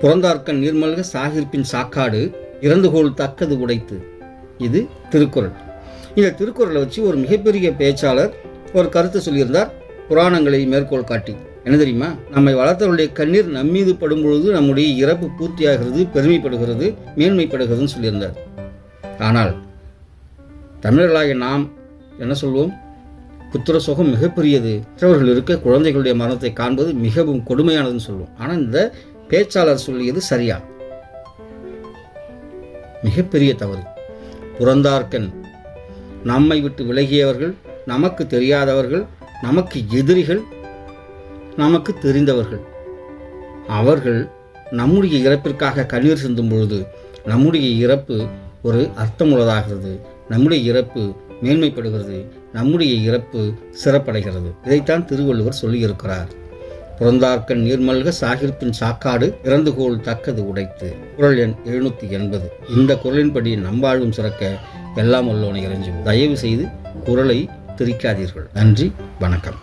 புறந்தார்க்கண் நீர்மல்க சாகிர்ப்பின் சாக்காடு இறந்துகோள் தக்கது உடைத்து. இது திருக்குறள். இந்த திருக்குறளை வச்சு ஒரு மிகப்பெரிய பேச்சாளர் ஒரு கருத்தை சொல்லியிருந்தார், புராணங்களை மேற்கோள் காட்டி. என்ன தெரியுமா? நம்மை வளர்த்தவருடைய கண்ணீர் நம்மீது படும் பொழுது நம்முடைய இறப்பு பூர்த்தியாகிறது, பெருமைப்படுகிறது, மேன்மைப்படுகிறதுன்னு சொல்லியிருந்தார். ஆனால் தமிழர்களாகிய நாம் என்ன சொல்வோம்? புத்திர சோகம் மிகப்பெரியது, மற்றவர்கள் இருக்க குழந்தைகளுடைய மரணத்தை காண்பது மிகவும் கொடுமையானதுன்னு சொல்லுவோம். ஆனால் இந்த பேச்சாளர் சொல்லியது சரியா? மிகப்பெரிய தவறு. புறந்தார்க்கண், நம்மை விட்டு விலகியவர்கள், நமக்கு தெரியாதவர்கள், நமக்கு எதிரிகள், நமக்கு தெரிந்தவர்கள், அவர்கள் நம்முடைய இறப்பிற்காக கண்ணீர் சிந்தும் பொழுது நம்முடைய இறப்பு ஒரு அர்த்தமுள்ளதாகிறது, நம்முடைய இறப்பு மேன்மைப்படுகிறது, நம்முடைய இறப்பு சிறப்படைகிறது. இதைத்தான் திருவள்ளுவர் சொல்லியிருக்கிறார். புறந்தார்க்கண் நீர்மல்க சாகிர்ப்பின் சாக்காடு இறந்துகோள் தக்கது உடைத்து. குறள் எண் 780. இந்த குறளின்படி நம்பாழ்வும் சிறக்க எல்லாம் வல்லோனை இறைஞ்சுவோம். தயவு செய்து குறளை திரிக்காதீர்கள். நன்றி, வணக்கம்.